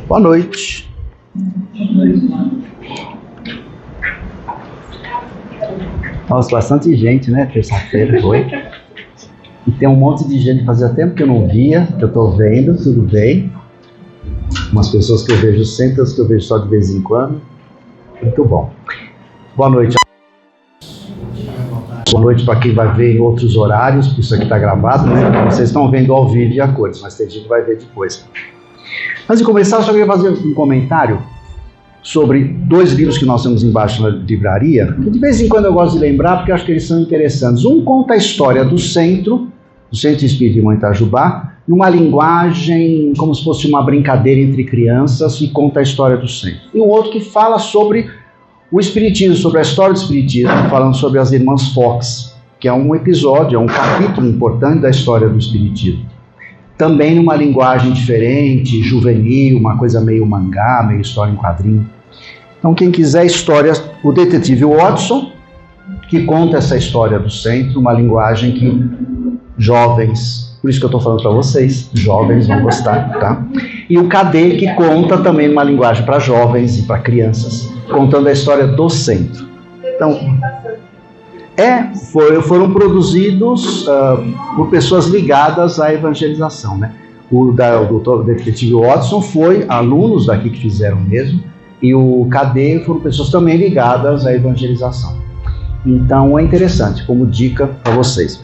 Boa noite. Nossa, bastante gente, né? Terça-feira foi. E tem um monte de gente que fazia tempo que eu não via, que eu estou vendo, tudo bem. Umas pessoas que eu vejo sempre, outras que eu vejo só de vez em quando. Muito bom. Boa noite. Boa noite para quem vai ver em outros horários, porque isso aqui está gravado, né? Vocês estão vendo ao vivo e a cores, mas tem gente que vai ver depois. Antes de começar, eu só queria fazer um comentário sobre dois livros que nós temos embaixo na livraria, que de vez em quando eu gosto de lembrar, porque eu acho que eles são interessantes. Um conta a história do Centro Espírita de Itajubá, numa linguagem como se fosse uma brincadeira entre crianças, e conta a história do Centro. E um outro que fala sobre o Espiritismo, sobre a história do Espiritismo, falando sobre as Irmãs Fox, que é um episódio, é um capítulo importante da história do Espiritismo. Também numa linguagem diferente, juvenil, uma coisa meio mangá, meio história em quadrinho. Então, quem quiser histórias, o Detetive Watson, que conta essa história do Centro, uma linguagem que jovens, por isso que eu estou falando para vocês, jovens vão gostar, tá? E o Cadê, que conta também uma linguagem para jovens e para crianças, contando a história do Centro. Então, foram produzidos por pessoas ligadas à evangelização, né? O Detetive Watson foi alunos daqui que fizeram mesmo, e o Cadê foram pessoas também ligadas à evangelização. Então é interessante, como dica para vocês.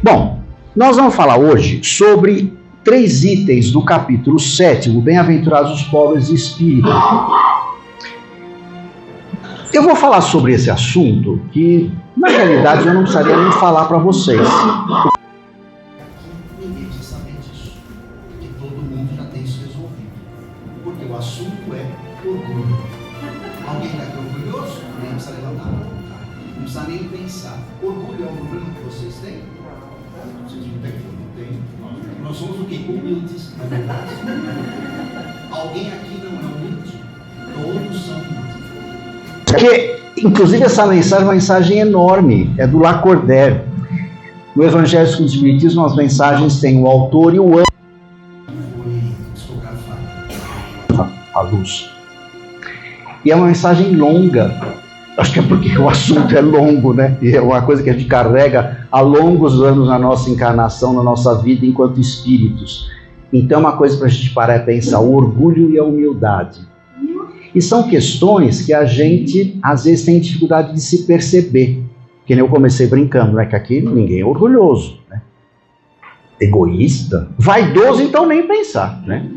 Bom, nós vamos falar hoje sobre 3 itens do capítulo 7, Bem-aventurados os pobres de espírito. Eu vou falar sobre esse assunto que, na realidade, eu não precisaria nem falar para vocês. Ninguém precisa saber disso, porque todo mundo já tem isso resolvido. Porque o assunto é orgulho. Alguém está aqui orgulhoso? Nem precisa levantar a mão, tá? Não precisa nem pensar. Orgulho é um problema que vocês têm? Vocês não têm? Não têm. Nós somos o quê? Humildes, na verdade. Alguém aqui não é humilde? Todos são humildes. Porque, inclusive, essa mensagem é uma mensagem enorme, é do Lacordaire. No Evangelho segundo o Espiritismo, as mensagens têm o autor e o ânimo. Foi psicografado. A luz. E é uma mensagem longa. Acho que é porque o assunto é longo, né? E é uma coisa que a gente carrega há longos anos na nossa encarnação, na nossa vida enquanto espíritos. Então é uma coisa para a gente parar e pensar, o orgulho e a humildade. E são questões que a gente, às vezes, tem dificuldade de se perceber. Que nem eu comecei brincando, né? Que aqui ninguém é orgulhoso, né? Egoísta. Vaidoso, então, nem pensar, né?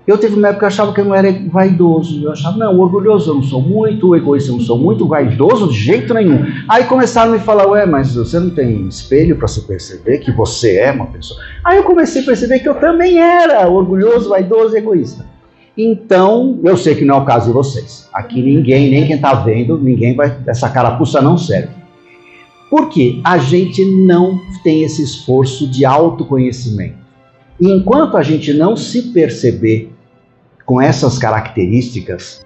Eu teve uma época que eu achava que eu não era vaidoso. Eu achava, não, orgulhoso eu não sou muito, egoísta eu não sou muito, vaidoso de jeito nenhum. Aí começaram a me falar, ué, mas você não tem espelho para se perceber que você é uma pessoa? Aí eu comecei a perceber que eu também era orgulhoso, vaidoso e egoísta. Então, eu sei que não é o caso de vocês. Aqui ninguém, nem quem está vendo, ninguém vai, essa carapuça não serve. Por quê? A gente não tem esse esforço de autoconhecimento. E enquanto a gente não se perceber com essas características,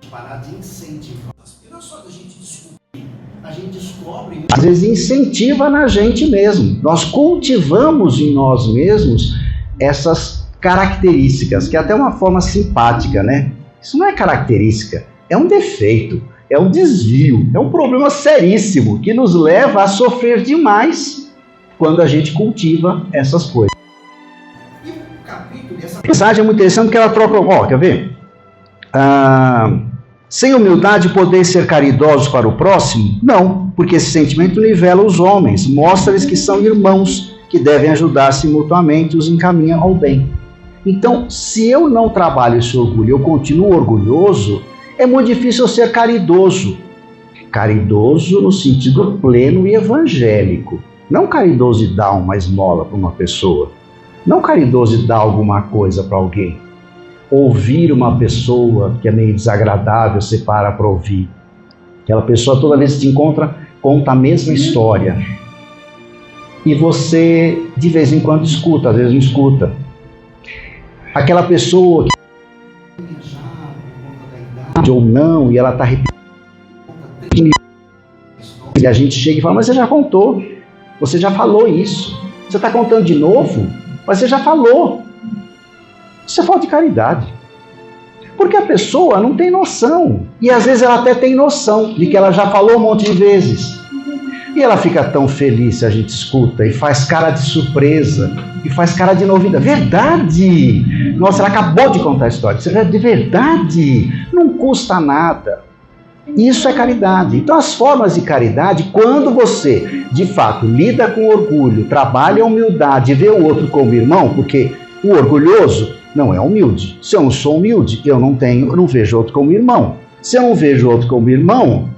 Parar de incentivar. E não só da gente descobrir, a gente descobre. Às vezes incentiva na gente mesmo. Nós cultivamos em nós mesmos essas características, que é até uma forma simpática, né? Isso não é característica, é um defeito, é um desvio, é um problema seríssimo que nos leva a sofrer demais quando a gente cultiva essas coisas. E o capítulo dessa A mensagem é muito interessante porque ela troca, quer ver? Sem humildade poder ser caridosos para o próximo? Não, porque esse sentimento nivela os homens, mostra-lhes que são irmãos, que devem ajudar-se mutuamente e os encaminha ao bem. Então, se eu não trabalho esse orgulho, eu continuo orgulhoso, é muito difícil eu ser caridoso. Caridoso no sentido pleno e evangélico. Não caridoso de dar uma esmola para uma pessoa. Não caridoso de dar alguma coisa para alguém. Ouvir uma pessoa que é meio desagradável, você para ouvir. Aquela pessoa, toda vez que te encontra, conta a mesma história. E você, de vez em quando, escuta, às vezes não escuta. Aquela pessoa que ou não, e ela está repetindo, e a gente chega e fala, mas você já contou, você já falou isso, você está contando de novo, mas você já falou. Isso é falta de caridade. Porque a pessoa não tem noção. E às vezes ela até tem noção de que ela já falou um monte de vezes. E ela fica tão feliz se a gente escuta e faz cara de surpresa e faz cara de novidade. Verdade! Nossa, ela acabou de contar a história. Isso é de verdade. Não custa nada. Isso é caridade. Então as formas de caridade, quando você de fato lida com orgulho, trabalha a humildade e vê o outro como irmão, porque o orgulhoso não é humilde. Se eu não sou humilde, eu não vejo outro como irmão. Se eu não vejo outro como irmão,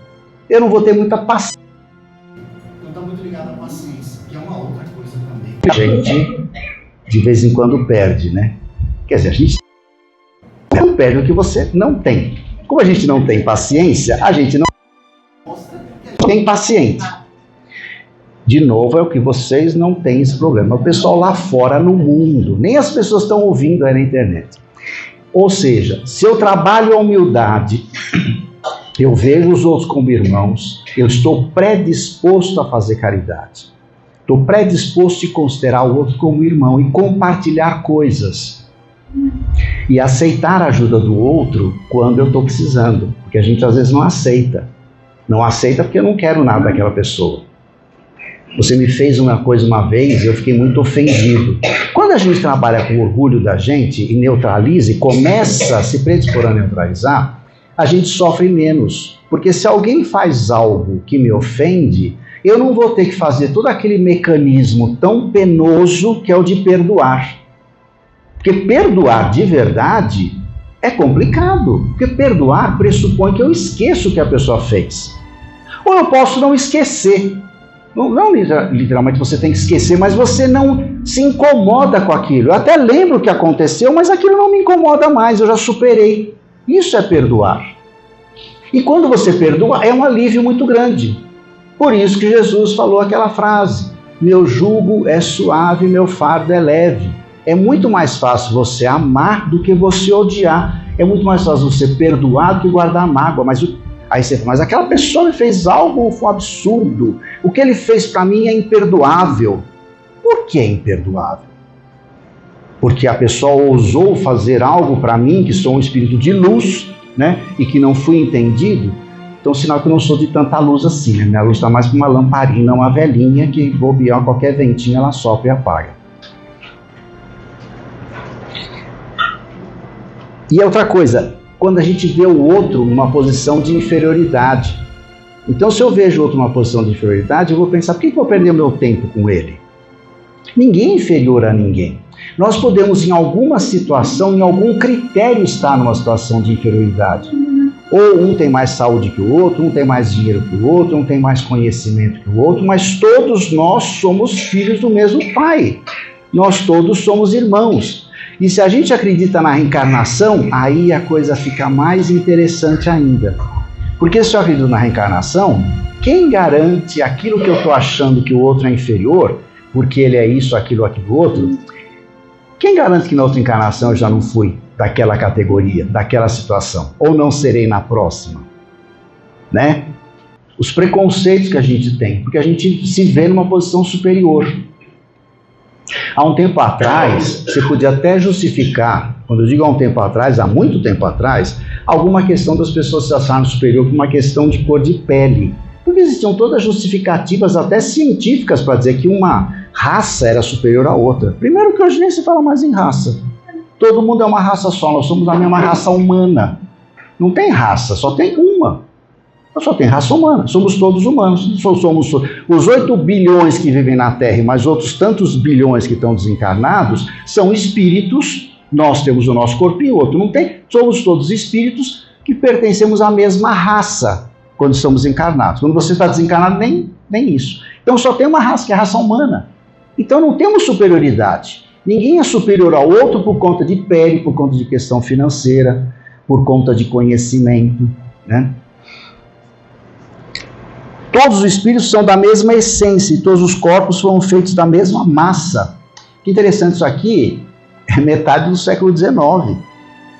eu não vou ter muita paciência. Então está muito ligado à paciência, que é uma outra coisa também. A gente, de vez em quando, perde, né? Quer dizer, a gente não perde o que você não tem. Como a gente não tem paciência, a gente não tem paciência. De novo, é o que vocês não têm esse problema. O pessoal lá fora no mundo, nem as pessoas estão ouvindo aí na internet. Ou seja, se eu trabalho a humildade, eu vejo os outros como irmãos, eu estou predisposto a fazer caridade. Estou predisposto a considerar o outro como irmão e compartilhar coisas. E aceitar a ajuda do outro quando eu estou precisando. Porque a gente às vezes não aceita. Não aceita porque eu não quero nada daquela pessoa. Você me fez uma coisa uma vez e eu fiquei muito ofendido. Quando a gente trabalha com o orgulho da gente e neutraliza e começa a se predispor a neutralizar, a gente sofre menos. Porque se alguém faz algo que me ofende, eu não vou ter que fazer todo aquele mecanismo tão penoso que é o de perdoar. Porque perdoar de verdade é complicado. Porque perdoar pressupõe que eu esqueço o que a pessoa fez. Ou eu posso não esquecer. Não literalmente você tem que esquecer, mas você não se incomoda com aquilo. Eu até lembro o que aconteceu, mas aquilo não me incomoda mais, eu já superei. Isso é perdoar. E quando você perdoa, é um alívio muito grande. Por isso que Jesus falou aquela frase: meu jugo é suave, meu fardo é leve. É muito mais fácil você amar do que você odiar. É muito mais fácil você perdoar do que guardar mágoa. Aí você fala, mas aquela pessoa me fez algo, foi um absurdo. O que ele fez para mim é imperdoável. Por que é imperdoável? Porque a pessoa ousou fazer algo para mim, que sou um espírito de luz, né? E que não fui entendido. Então, sinal que eu não sou de tanta luz assim, né? Minha luz está mais para uma lamparina, uma velhinha que bobear qualquer ventinho, ela sopra e apaga. E outra coisa, quando a gente vê o outro numa posição de inferioridade. Então, se eu vejo o outro numa posição de inferioridade, eu vou pensar, por que eu vou perder o meu tempo com ele? Ninguém é inferior a ninguém. Nós podemos, em alguma situação, em algum critério, estar numa situação de inferioridade. Ou um tem mais saúde que o outro, um tem mais dinheiro que o outro, um tem mais conhecimento que o outro, mas todos nós somos filhos do mesmo Pai. Nós todos somos irmãos. E se a gente acredita na reencarnação, aí a coisa fica mais interessante ainda. Porque se eu acredito na reencarnação, quem garante aquilo que eu estou achando que o outro é inferior, porque ele é isso, aquilo outro, quem garante que na outra encarnação eu já não fui daquela categoria, daquela situação? Ou não serei na próxima? Né? Os preconceitos que a gente tem, porque a gente se vê numa posição superior. Há um tempo atrás, você podia até justificar, quando eu digo há um tempo atrás, há muito tempo atrás, alguma questão das pessoas se acharem superior por uma questão de cor de pele. Porque existiam todas justificativas, até científicas, para dizer que uma raça era superior à outra. Primeiro que hoje nem se fala mais em raça. Todo mundo é uma raça só, nós somos a mesma raça humana. Não tem raça, só tem uma. Só tem raça humana, somos todos humanos. Somos os 8 bilhões que vivem na Terra e mais outros tantos bilhões que estão desencarnados, são espíritos. Nós temos o nosso corpo e o outro não tem. Somos todos espíritos que pertencemos à mesma raça quando estamos encarnados. Quando você está desencarnado, nem isso. Então só tem uma raça, que é a raça humana. Então não temos superioridade. Ninguém é superior ao outro por conta de pele, por conta de questão financeira, por conta de conhecimento, né? Todos os espíritos são da mesma essência e todos os corpos foram feitos da mesma massa. Que interessante, isso aqui é metade do século XIX.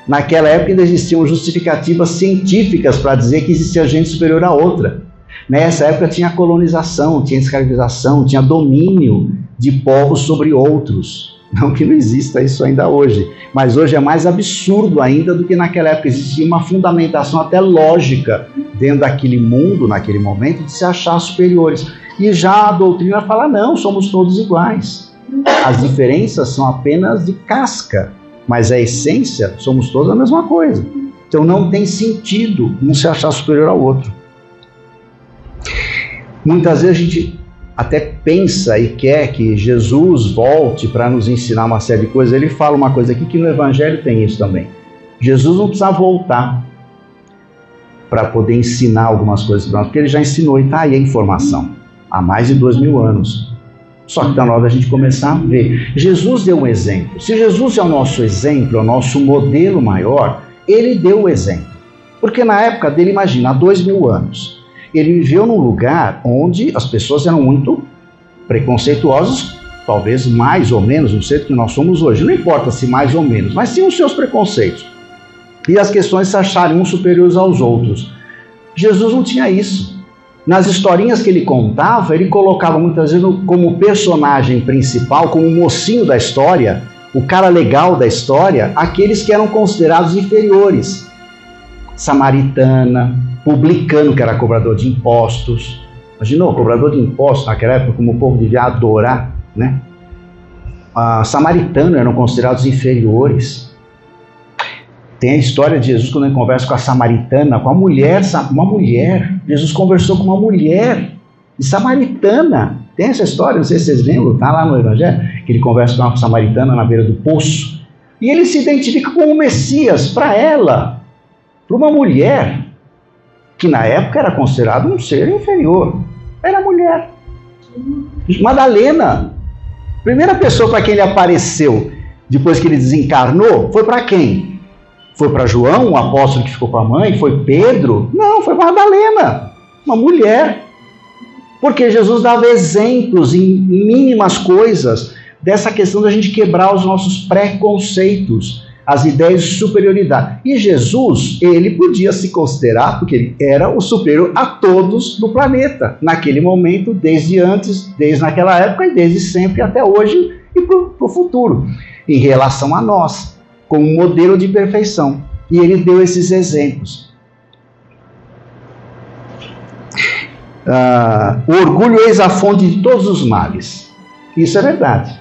Naquela época ainda existiam justificativas científicas para dizer que existia gente superior a outra. Nessa época tinha colonização, tinha escravização, tinha domínio de povos sobre outros. Não que não exista isso ainda hoje, mas hoje é mais absurdo ainda do que naquela época. Existia uma fundamentação até lógica dentro daquele mundo, naquele momento, de se achar superiores. E já a doutrina fala, não, somos todos iguais. As diferenças são apenas de casca, mas a essência, somos todos a mesma coisa. Então não tem sentido um se achar superior ao outro. Muitas vezes a gente até pensa e quer que Jesus volte para nos ensinar uma série de coisas. Ele fala uma coisa aqui que no Evangelho tem isso também. Jesus não precisa voltar para poder ensinar algumas coisas para nós, porque ele já ensinou e está aí a informação há mais de 2000 anos. Só que está na hora da gente começar a ver. Jesus deu um exemplo. Se Jesus é o nosso exemplo, é o nosso modelo maior, ele deu o exemplo. Porque na época dele, imagina, há 2000 anos, ele viveu num lugar onde as pessoas eram muito preconceituosas, talvez mais ou menos, não sei do que nós somos hoje, não importa se mais ou menos, mas tinham os seus preconceitos. E as questões se acharem uns superiores aos outros. Jesus não tinha isso. Nas historinhas que ele contava, ele colocava muitas vezes como personagem principal, como o mocinho da história, o cara legal da história, aqueles que eram considerados inferiores. Samaritana, publicano, que era cobrador de impostos. Imaginou, cobrador de impostos naquela época, como o povo devia adorar, né? Samaritanos eram considerados inferiores. Tem a história de Jesus quando ele conversa com a samaritana, com a mulher, uma mulher. Jesus conversou com uma mulher samaritana. Tem essa história, não sei se vocês lembram, está lá no Evangelho, que ele conversa com uma samaritana na beira do poço. E ele se identifica como o Messias para ela, para uma mulher, que na época era considerado um ser inferior. Era mulher. Madalena, primeira pessoa para quem ele apareceu, depois que ele desencarnou, foi para quem? Foi para João, o apóstolo que ficou com a mãe? Foi Pedro? Não, foi Madalena, uma mulher. Porque Jesus dava exemplos em mínimas coisas dessa questão da gente quebrar os nossos preconceitos, as ideias de superioridade. E Jesus, ele podia se considerar, porque ele era o superior a todos do planeta, naquele momento, desde antes, desde naquela época e desde sempre até hoje e para o futuro, em relação a nós, como modelo de perfeição. E ele deu esses exemplos. O orgulho eis a fonte de todos os males. Isso é verdade.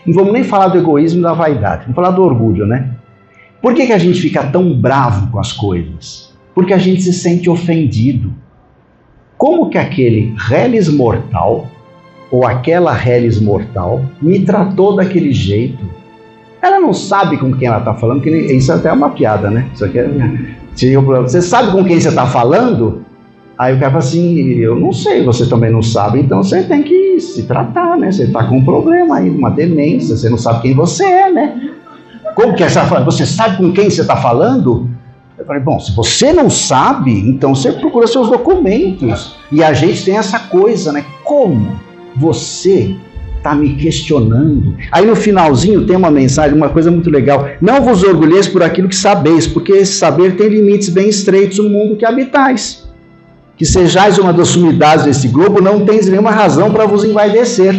Não vamos nem falar do egoísmo e da vaidade, vamos falar do orgulho, né? Por que a gente fica tão bravo com as coisas? Porque a gente se sente ofendido. Como que aquele reles mortal, ou aquela reles mortal, me tratou daquele jeito? Ela não sabe com quem ela está falando, que isso até é uma piada, né? Isso aqui você sabe com quem você está falando? Aí o cara fala assim, eu não sei, você também não sabe, então você tem que se tratar, né? Você está com um problema aí, uma demência, você não sabe quem você é, né? Como que é essa frase? Você sabe com quem você está falando? Eu falei, bom, se você não sabe, então você procura seus documentos. E a gente tem essa coisa, né? Como você está me questionando? Aí no finalzinho tem uma mensagem, uma coisa muito legal. Não vos orgulheis por aquilo que sabeis, porque esse saber tem limites bem estreitos no mundo que habitais. Que sejais uma das sumidades desse globo, não tens nenhuma razão para vos envaidecer.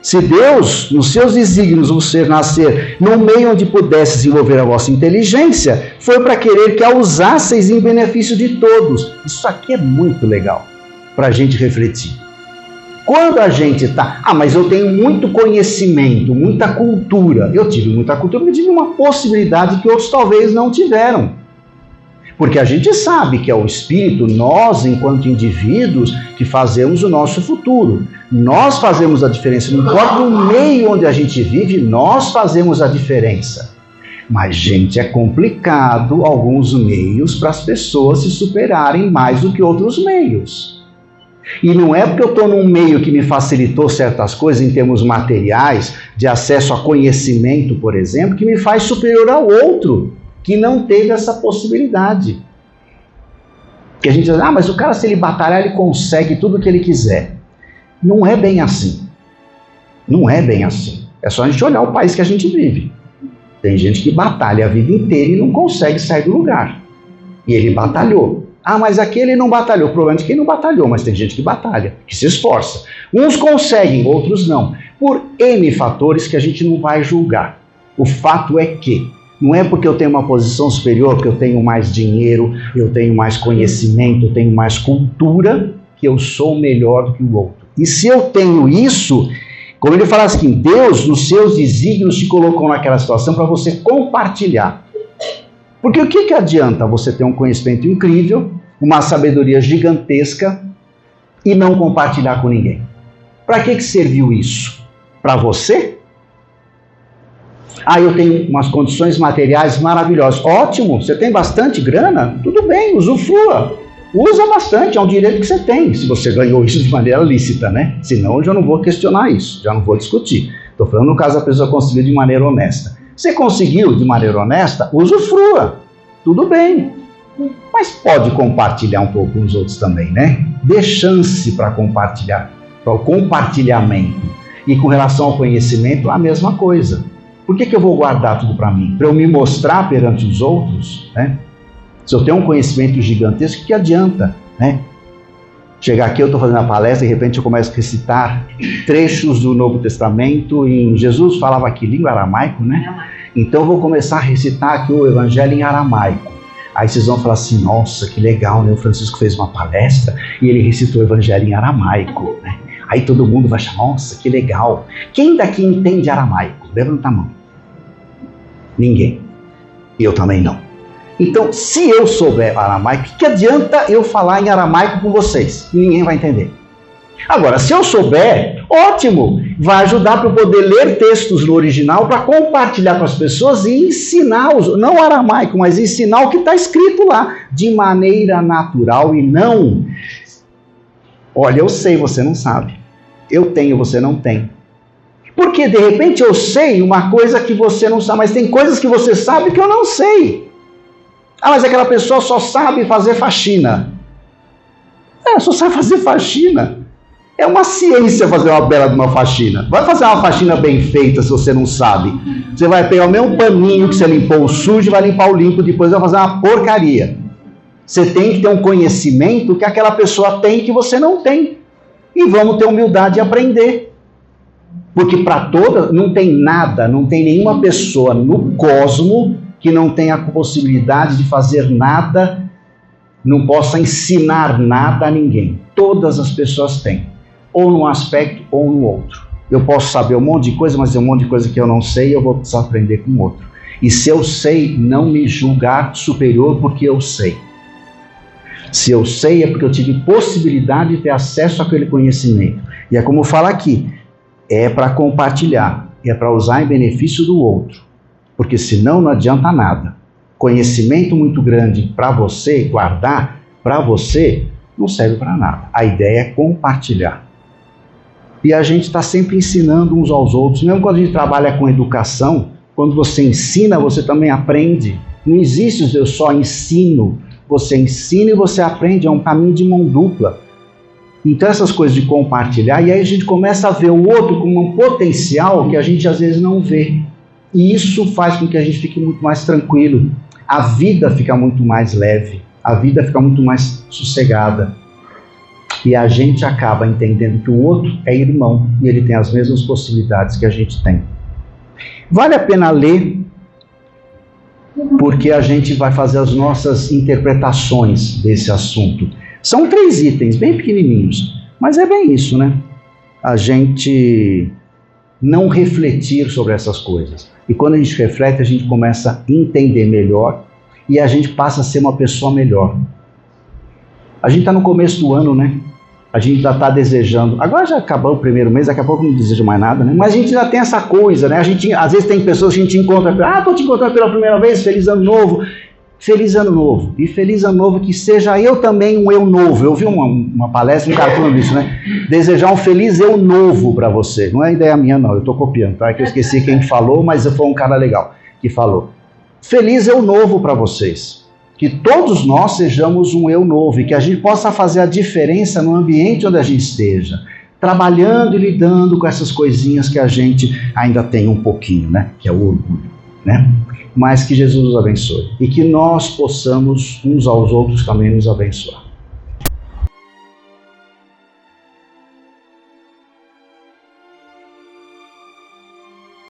Se Deus, nos seus desígnios, vos fez nascer no meio onde pudesse desenvolver a vossa inteligência, foi para querer que a usasseis em benefício de todos. Isso aqui é muito legal para a gente refletir. Quando a gente está, mas eu tenho muito conhecimento, muita cultura. Eu tive muita cultura, mas tive uma possibilidade que outros talvez não tiveram. Porque a gente sabe que é o Espírito, nós, enquanto indivíduos, que fazemos o nosso futuro. Nós fazemos a diferença. Não importa o meio onde a gente vive, nós fazemos a diferença. Mas, gente, é complicado alguns meios para as pessoas se superarem mais do que outros meios. E não é porque eu estou num meio que me facilitou certas coisas em termos materiais, de acesso a conhecimento, por exemplo, que me faz superior ao outro, que não teve essa possibilidade. Que a gente diz, mas o cara, se ele batalhar, ele consegue tudo o que ele quiser. Não é bem assim. Não é bem assim. É só a gente olhar o país que a gente vive. Tem gente que batalha a vida inteira e não consegue sair do lugar. E ele batalhou. Mas aquele não batalhou. O problema é de quem não batalhou, mas tem gente que batalha, que se esforça. Uns conseguem, outros não. por N fatores que a gente não vai julgar. O fato é que não é porque eu tenho uma posição superior, porque eu tenho mais dinheiro, eu tenho mais conhecimento, eu tenho mais cultura, que eu sou melhor do que o outro. E se eu tenho isso, como ele fala assim, Deus, nos seus desígnios, te colocou naquela situação para você compartilhar. Porque o que adianta você ter um conhecimento incrível, uma sabedoria gigantesca e não compartilhar com ninguém? Para que serviu isso? Para você? Eu tenho umas condições materiais maravilhosas. Ótimo, você tem bastante grana? Tudo bem, usufrua. Usa bastante, é um direito que você tem, se você ganhou isso de maneira lícita, né? Senão eu já não vou questionar isso, já não vou discutir. Estou falando no caso a pessoa conseguiu de maneira honesta. Você conseguiu de maneira honesta? Usufrua. Tudo bem. Mas pode compartilhar um pouco com os outros também, né? Dê chance para compartilhar, para o compartilhamento. E com relação ao conhecimento, a mesma coisa. Por que eu vou guardar tudo para mim? Para eu me mostrar perante os outros, né? Se eu tenho um conhecimento gigantesco, que adianta, né? Chegar aqui, eu estou fazendo a palestra e de repente eu começo a recitar trechos do Novo Testamento em Jesus falava aqui língua aramaico, né? Então eu vou começar a recitar aqui o Evangelho em aramaico. Aí vocês vão falar assim, nossa, que legal, né? O Francisco fez uma palestra e ele recitou o Evangelho em aramaico, né? Aí todo mundo vai achar, nossa, que legal. Quem daqui entende aramaico? Levanta a mão. Ninguém. E eu também não. Então, se eu souber aramaico, que adianta eu falar em aramaico com vocês? Ninguém vai entender. Agora, se eu souber, ótimo! Vai ajudar para eu poder ler textos no original para compartilhar com as pessoas e ensinar, não aramaico, mas ensinar o que está escrito lá, de maneira natural e não... Olha, eu sei, você não sabe. Eu tenho, você não tem. Porque, de repente, eu sei uma coisa que você não sabe, mas tem coisas que você sabe que eu não sei. Mas aquela pessoa só sabe fazer faxina. Só sabe fazer faxina. É uma ciência fazer uma bela de uma faxina. Vai fazer uma faxina bem feita se você não sabe. Você vai pegar o mesmo paninho que você limpou o sujo e vai limpar o limpo depois, vai fazer uma porcaria. Você tem que ter um conhecimento que aquela pessoa tem que você não tem. E vamos ter humildade de aprender. Porque para toda, não tem nada, não tem nenhuma pessoa no cosmo que não tenha a possibilidade de fazer nada, não possa ensinar nada a ninguém. Todas as pessoas têm, ou num aspecto ou no outro. Eu posso saber um monte de coisa, mas tem um monte de coisa que eu não sei e eu vou precisar aprender com o outro. E se eu sei, não me julgar superior porque eu sei. Se eu sei é porque eu tive possibilidade de ter acesso àquele conhecimento. E é como fala aqui, é para compartilhar, é para usar em benefício do outro, porque senão não adianta nada. Conhecimento muito grande para você, guardar para você, não serve para nada. A ideia é compartilhar. E a gente está sempre ensinando uns aos outros, mesmo quando a gente trabalha com educação, quando você ensina, você também aprende. Não existe eu só ensino, você ensina e você aprende, é um caminho de mão dupla. Então essas coisas de compartilhar, e aí a gente começa a ver o outro como um potencial que a gente às vezes não vê. E isso faz com que a gente fique muito mais tranquilo. A vida fica muito mais leve, a vida fica muito mais sossegada. E a gente acaba entendendo que o outro é irmão e ele tem as mesmas possibilidades que a gente tem. Vale a pena ler, porque a gente vai fazer as nossas interpretações desse assunto. São 3 itens, bem pequenininhos, mas é bem isso, né? A gente não refletir sobre essas coisas. E quando a gente reflete, a gente começa a entender melhor e a gente passa a ser uma pessoa melhor. A gente está no começo do ano, né? A gente já está desejando. Agora já acabou o primeiro mês, daqui a pouco não desejo mais nada, né? Mas a gente já tem essa coisa, né? A gente, às vezes tem pessoas que a gente encontra, estou te encontrando pela primeira vez, feliz ano novo. Feliz ano novo. E feliz ano novo que seja eu também um eu novo. Eu vi uma palestra, um cara falando isso, né? Desejar um feliz eu novo para você. Não é ideia minha, não. Eu estou copiando, tá? É que eu esqueci quem falou, mas foi um cara legal que falou. Feliz eu novo para vocês. Que todos nós sejamos um eu novo e que a gente possa fazer a diferença no ambiente onde a gente esteja. Trabalhando e lidando com essas coisinhas que a gente ainda tem um pouquinho, né? Que é o orgulho, né? Mas que Jesus nos abençoe e que nós possamos uns aos outros também nos abençoar.